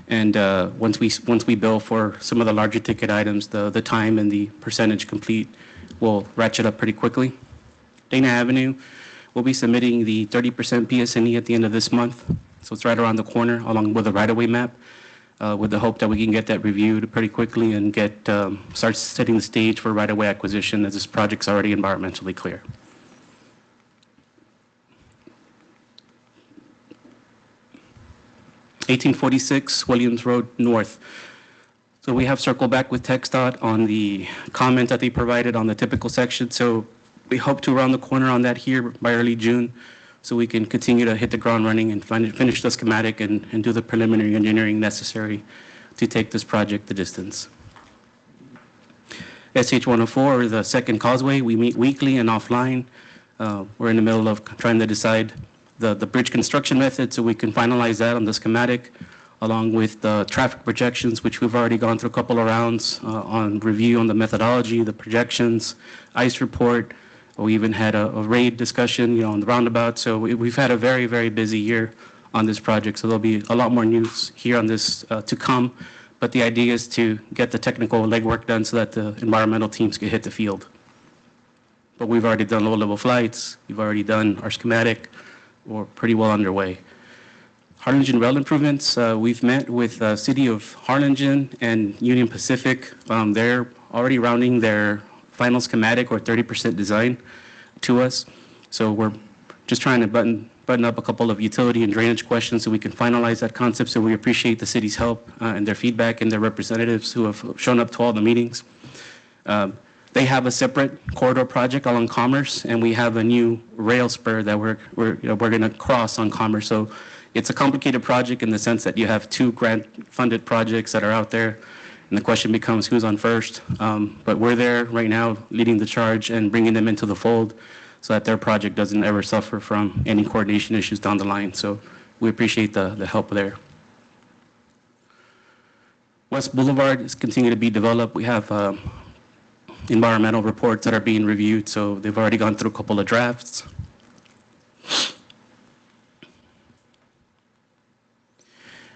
And once we bill for some of the larger ticket items, the time and the percentage complete will ratchet up pretty quickly. Dana Avenue, we'll be submitting the 30% PSNE at the end of this month. So it's right around the corner along with the right-of-way map, with the hope that we can get that reviewed pretty quickly and start setting the stage for right-of-way acquisition as this project's already environmentally clear. (1846) Williams Road North. So we have circled back with TxDOT on the comment that they provided on the typical section. So we hope to round the corner on that here by early June, so we can continue to hit the ground running and finish the schematic and do the preliminary engineering necessary to take this project the distance. SH 104, the second causeway, we meet weekly and offline. We're in the middle of trying to decide the bridge construction method, so we can finalize that on the schematic, along with the traffic projections, which we've already gone through a couple of rounds on review on the methodology, the projections, ICE report. We even had a RAID discussion, on the roundabout. So we've had a very, very busy year on this project. So there'll be a lot more news here on this to come. But the idea is to get the technical legwork done so that the environmental teams can hit the field. But we've already done low-level flights. We've already done our schematic. We're pretty well underway. Harlingen rail improvements, we've met with the City of Harlingen and Union Pacific. They're already rounding their final schematic or 30% design to us. So we're just trying to button up a couple of utility and drainage questions so we can finalize that concept. So we appreciate the city's help and their feedback and their representatives who have shown up to all the meetings. They have a separate corridor project along Commerce, and we have a new rail spur that we're going to cross on Commerce. So it's a complicated project in the sense that you have two grant-funded projects that are out there, and the question becomes who's on first. But we're there right now leading the charge and bringing them into the fold so that their project doesn't ever suffer from any coordination issues down the line. So we appreciate the help there. West Boulevard is continuing to be developed. We have environmental reports that are being reviewed, so they've already gone through a couple of drafts.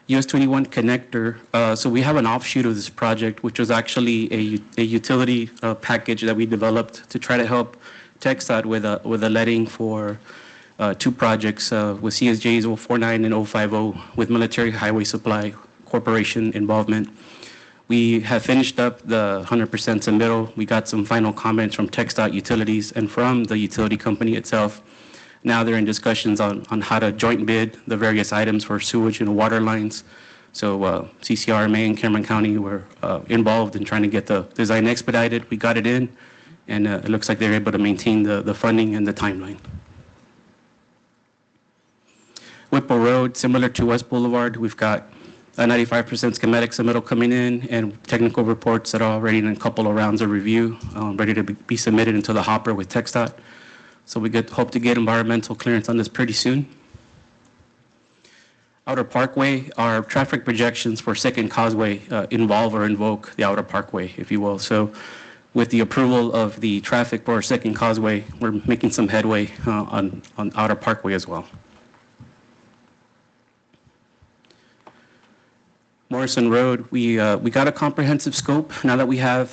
US 21 connector. So we have an offshoot of this project, which was actually a utility package that we developed to try to help TxDOT with a letting for two projects with CSJs 049 and 050 with Military Highway Supply Corporation involvement. We have finished up the 100% submittal. We got some final comments from TxDOT Utilities and from the utility company itself. Now they're in discussions on how to joint bid the various items for sewage and water lines. So CCRMA and Cameron County were involved in trying to get the design expedited. We got it in, and it looks like they're able to maintain the funding and the timeline. Whipple Road, similar to West Boulevard, we've got a 95% schematic submittal coming in and technical reports that are already in a couple of rounds of review, ready to be submitted into the hopper with TxDOT. So we hope to get environmental clearance on this pretty soon. Outer Parkway, our traffic projections for Second Causeway involve or invoke the Outer Parkway, if you will. So with the approval of the traffic for Second Causeway, we're making some headway on Outer Parkway as well. Morrison Road, we got a comprehensive scope now that we have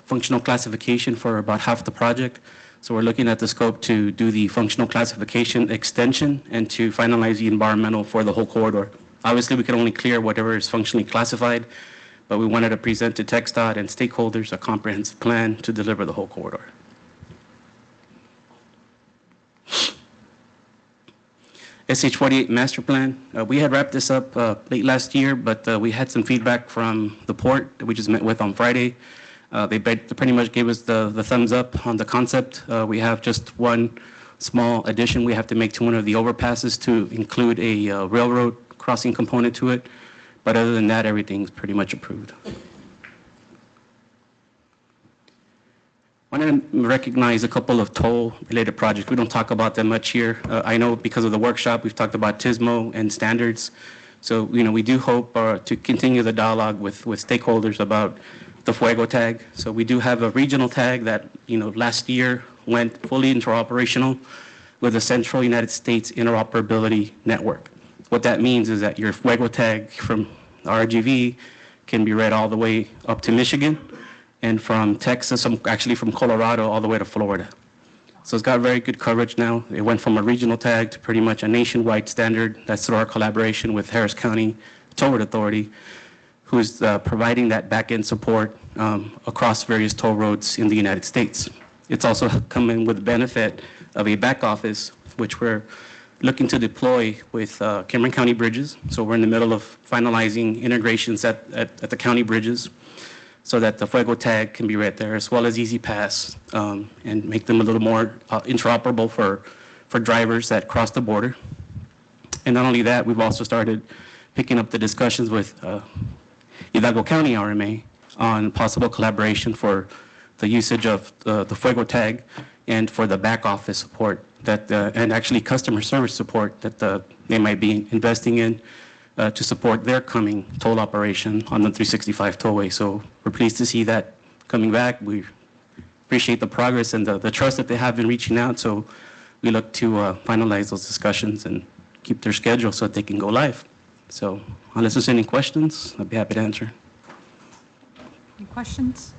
functional classification for about half the project. So we're looking at the scope to do the functional classification extension and to finalize the environmental for the whole corridor. Obviously, we can only clear whatever is functionally classified, but we wanted to present to TxDOT and stakeholders a comprehensive plan to deliver the whole corridor. SH48 master plan, we had wrapped this up late last year, but we had some feedback from the port that we just met with on Friday. They pretty much gave us the thumbs up on the concept. We have just one small addition. We have to make to one of the overpasses to include a railroad crossing component to it. But other than that, everything's pretty much approved. I want to recognize a couple of toll-related projects. We don't talk about them much here. I know because of the workshop, we've talked about TSMO and standards. So, we do hope to continue the dialogue with stakeholders about the Fuego tag. So we do have a regional tag that, last year went fully interoperational with the Central United States Interoperability Network. What that means is that your Fuego tag from RGV can be read all the way up to Michigan and from Texas, actually from Colorado all the way to Florida. So it's got very good coverage now. It went from a regional tag to pretty much a nationwide standard. That's through our collaboration with Harris County Toll Road Authority, who's providing that back-end support across various toll roads in the United States. It's also come in with the benefit of a back office, which we're looking to deploy with Cameron County Bridges. So we're in the middle of finalizing integrations at the county bridges so that the Fuego tag can be read there, as well as Easy Pass, and make them a little more interoperable for drivers that cross the border. And not only that, we've also started picking up the discussions with Hidalgo County RMA on possible collaboration for the usage of the Fuego tag and for the back office support and actually customer service support that they might be investing in to support their coming toll operation on the 365 tollway. So we're pleased to see that coming back. We appreciate the progress and the trust that they have in reaching out. So we look to finalize those discussions and keep their schedule so that they can go live. So unless there's any questions, I'd be happy to answer. Any questions?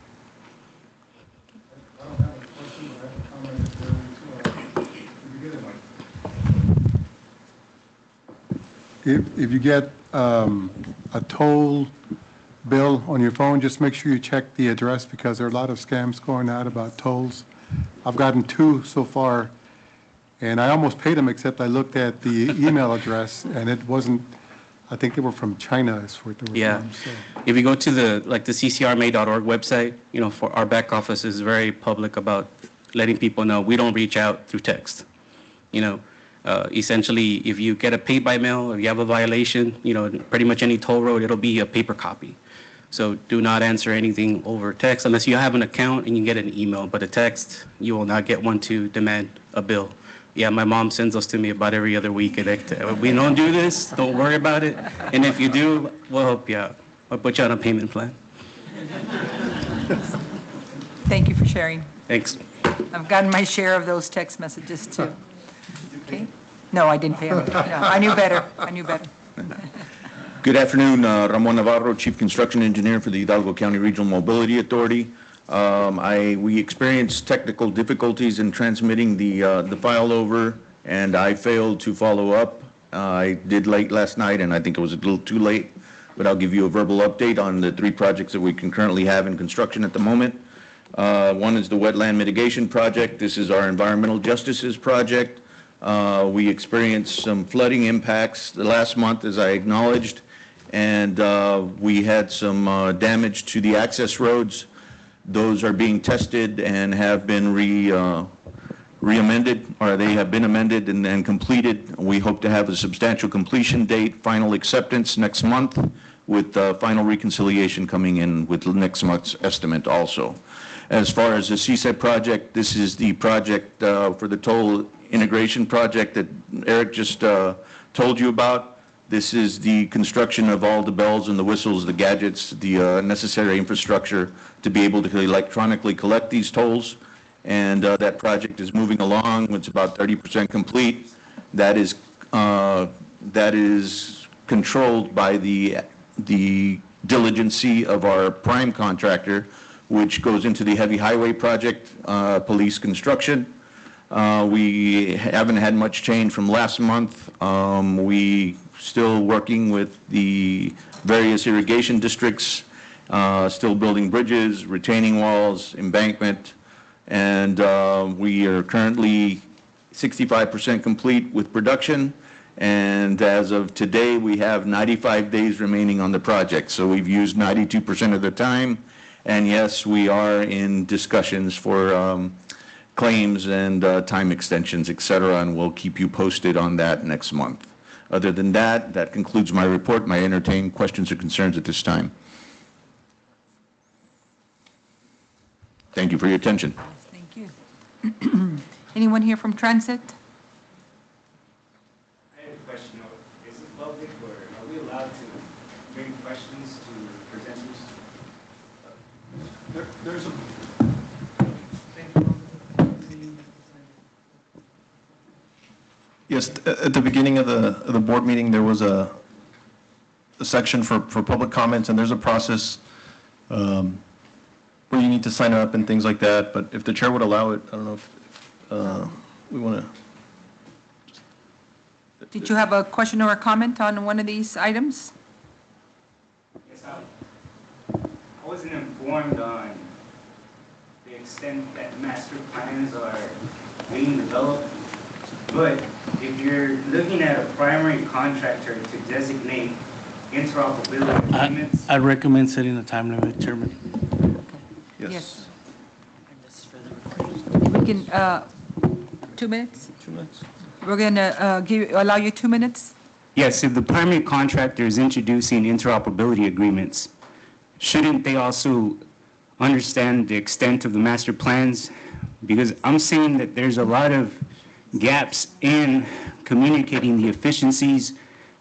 If you get a toll bill on your phone, just make sure you check the address because there are a lot of scams going out about tolls. I've gotten 2 so far, and I almost paid them except I looked at the email address and it wasn't. I think they were from China. Is what they were from. So. If you go to the ccrma.org website, for our back office is very public about letting people know we don't reach out through text. Essentially, if you get a pay by mail, if you have a violation, pretty much any toll road, it'll be a paper copy. So do not answer anything over text unless you have an account and you get an email. But a text, you will not get one to demand a bill. Yeah, my mom sends those to me about every other week. We don't do this. Don't worry about it. And if you do, we'll help you out. I'll put you on a payment plan. Thank you for sharing. Thanks. I've gotten my share of those text messages too. Okay. No, I didn't pay them. No, I knew better. Good afternoon, Ramon Navarro, Chief Construction Engineer for the Hidalgo County Regional Mobility Authority. We experienced technical difficulties in transmitting the file over, and I failed to follow up. I did late last night, and I think it was a little too late, but I'll give you a verbal update on the 3 projects that we can currently have in construction at the moment. One is the wetland mitigation project. This is our environmental justices project. We experienced some flooding impacts the last month, as I acknowledged, and we had some damage to the access roads. Those are being tested and have been re-amended, or they have been amended and completed. We hope to have a substantial completion date, final acceptance next month, with final reconciliation coming in with next month's estimate also. As far as the CSEP project, this is the project for the toll integration project that Eric just told you about. This is the construction of all the bells and the whistles, the gadgets, the necessary infrastructure to be able to electronically collect these tolls. And that project is moving along. It's about 30% complete. That is controlled by the diligency of our prime contractor, which goes into the heavy highway project, police construction. We haven't had much change from last month. We still working with the various irrigation districts, still building bridges, retaining walls, embankment, and we are currently 65% complete with production. And as of today, we have 95 days remaining on the project. So we've used 92% of the time. And yes, we are in discussions for claims and time extensions, et cetera, and we'll keep you posted on that next month. Other than that, that concludes my report. May I entertain questions or concerns at this time? Thank you for your attention. Thank you. Anyone here from Transit? I have a question. Is it public, or are we allowed to bring questions to presenters? There's a... Yes, at the beginning of the board meeting, there was a section for public comments, and there's a process where you need to sign up and things like that, but if the chair would allow it, I don't know if we want to. Did you have a question or a comment on one of these items? Yes, I wasn't informed on the extent that master plans are being developed, but if you're looking at a primary contractor to designate interoperability agreements. I recommend setting a time limit, Chairman. Yes. We can, 2 minutes? 2 minutes. We're going to allow you 2 minutes? Yes, if the primary contractor is introducing interoperability agreements, shouldn't they also understand the extent of the master plans? Because I'm seeing that there's a lot of gaps in communicating the efficiencies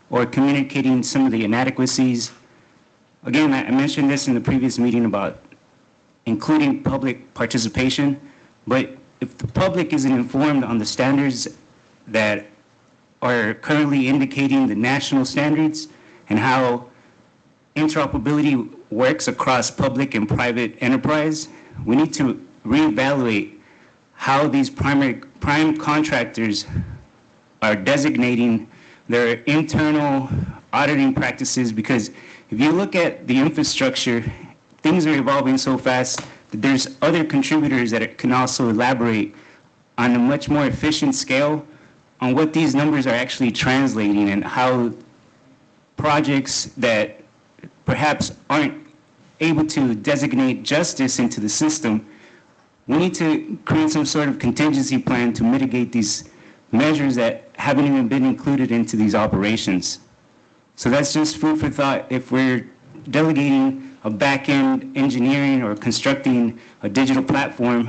or communicating some of the inadequacies. Again, I mentioned this in the previous meeting about including public participation, but if the public isn't informed on the standards that are currently indicating the national standards and how interoperability works across public and private enterprise, we need to reevaluate how these prime contractors are designating their internal auditing practices, because if you look at the infrastructure, things are evolving so fast that there's other contributors that can also elaborate on a much more efficient scale on what these numbers are actually translating and how projects that perhaps aren't able to designate justice into the system, we need to create some sort of contingency plan to mitigate these measures that haven't even been included into these operations. So that's just food for thought. If we're delegating a back-end engineering or constructing a digital platform,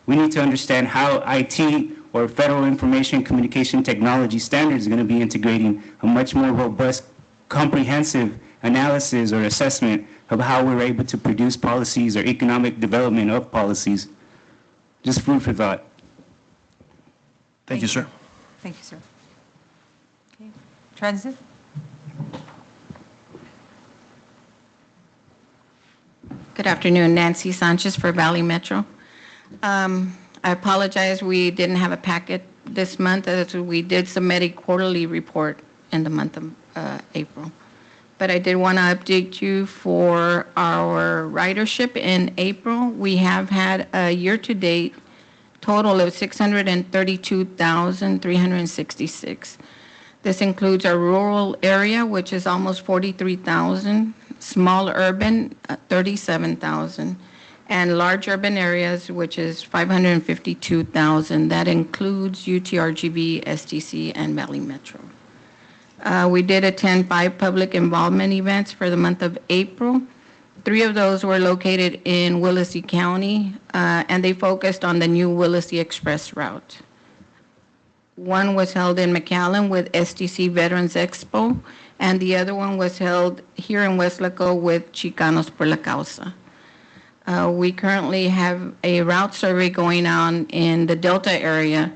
we need to understand how IT or Federal Information Communication Technology Standards is going to be integrating a much more robust, comprehensive analysis or assessment of how we're able to produce policies or economic development of policies. Just food for thought. Thank you, sir. Thank you, sir. Okay. Transit? afternoon. Nancy Sanchez for Valley Metro. I apologize, we didn't have a packet this month, as we did submit a quarterly report in the month of April. But I did want to update you for our ridership in April. We have had a year-to-date total of 632,366. This includes our rural area, which is almost 43,000, small urban, 37,000, and large urban areas, which is 552,000. That includes UTRGV, STC, and Valley Metro. We did attend 5 public involvement events for the month of April. 3 of those were located in Willacy County, and they focused on the new Willacy Express route. One was held in McAllen with STC Veterans Expo, and the other one was held here in Weslaco with Chicanos por la Causa. We currently have a route survey going on in the Delta area,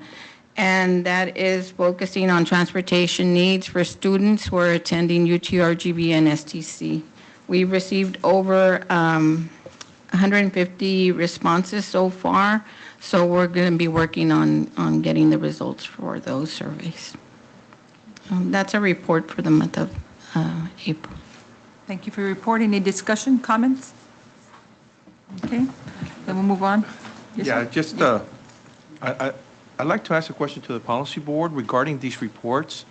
and that is focusing on transportation needs for students who are attending UTRGV and STC. We've received over 150 responses so far, so we're going to be working on getting the results for those surveys. That's a report for the month of April. Thank you for your report. Any discussion, comments? Okay, then we'll move on. Yes, Yeah, sir? just, I'd like to ask a question to the policy board regarding these reports.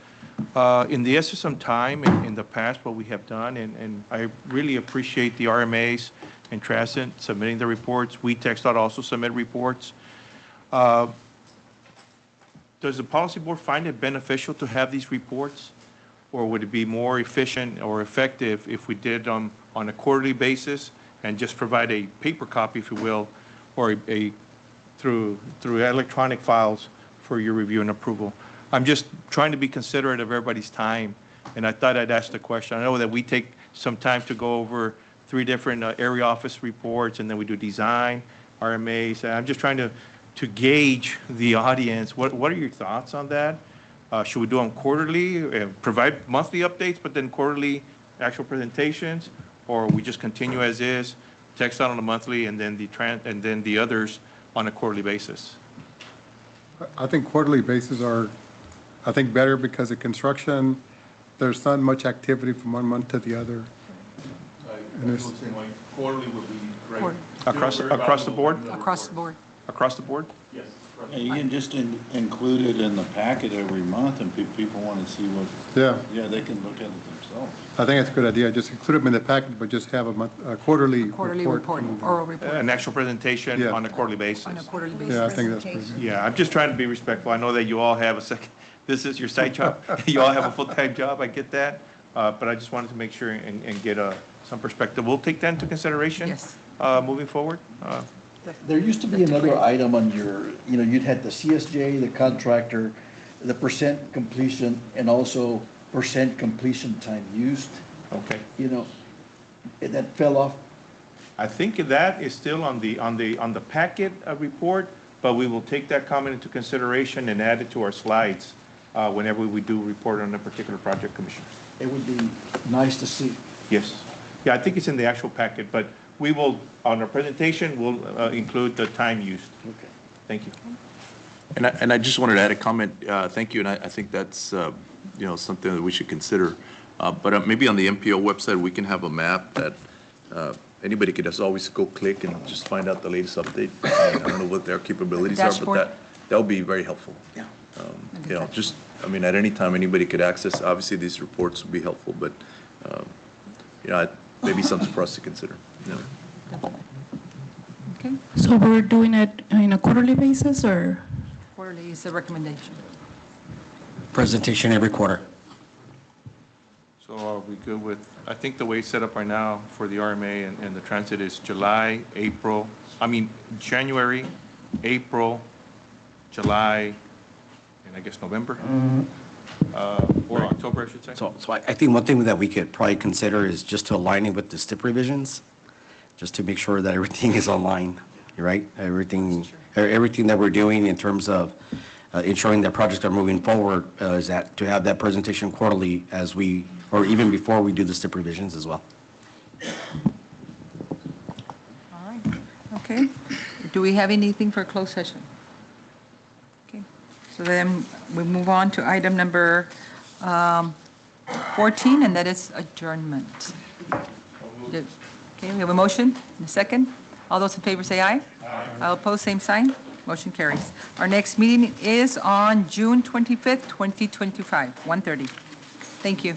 In the essence of time in the past, what we have done, and I really appreciate the RMAs and Transit submitting the reports. We TxDOT also submit reports. Does the policy board find it beneficial to have these reports? Or would it be more efficient or effective if we did on a quarterly basis and just provide a paper copy, if you will, or through electronic files for your review and approval? I'm just trying to be considerate of everybody's time, and I thought I'd ask the question. I know that we take some time to go over 3 different area office reports, and then we do design, RMAs. I'm just trying to gauge the audience. What are your thoughts on that? Should we do them quarterly, provide monthly updates, but then quarterly actual presentations, or we just continue as is, TxDOT on a monthly, and then the others on a quarterly basis? I think quarterly bases are, I think, better because of construction, there's not much activity from one month to the other. Quarterly would be great. Quarter. Across the board? Across the board. Across the board? Yes. Yeah, you can just include it in the packet every month, and people want to see what, Yeah, they can look at it themselves. I think it's a good idea. Just include them in the packet, but just have a quarterly report. Oral report. An actual presentation Yeah. on a quarterly basis. On a quarterly basis. Yeah, I think that's pretty good. Yeah, I'm just trying to be respectful. I know that you all have a second, this is your side job. You all have a full-time job, I get that. But I just wanted to make sure and get some perspective. We'll take that into consideration. Yes. Moving forward. There used to be another item on your, you'd had the CSJ, the contractor, the percent completion, and also percent completion time used. Okay. That fell off. I think that is still on the packet report, but we will take that comment into consideration and add it to our slides whenever we do report on a particular project, Commissioner. It would be nice to see. Yes. Yeah, I think it's in the actual packet, but we will, on our presentation, we'll include the time used. Okay. Thank you. And I just wanted to add a comment. Thank you, and I think that's something that we should consider. But maybe on the MPO website we can have a map that anybody could just always go click and just find out the latest update. I don't know what their capabilities are, but that would be very helpful. Yeah. At any time anybody could access. Obviously, these reports would be helpful, but maybe something for us to consider. Okay. So we're doing it on a quarterly basis, or? Quarterly is a recommendation. Presentation every quarter. So are we good with, I think the way it's set up right now for the RMA and the transit is January, April, July, and I guess November? Or October, I should say. So I think one thing that we could probably consider is just to align it with the STIP revisions, just to make sure that everything is online, right? Everything that we're doing in terms of ensuring that projects are moving forward is that to have that presentation quarterly or even before we do the STIP revisions as well. Okay. Do we have anything for closed session? Okay. So then we move on to item number 14, and that is adjournment. Okay, we have a motion and a second. All those in favor say aye. Aye. All opposed, same sign. Motion carries. Our next meeting is on June 25th, 2025, 1:30. Thank you.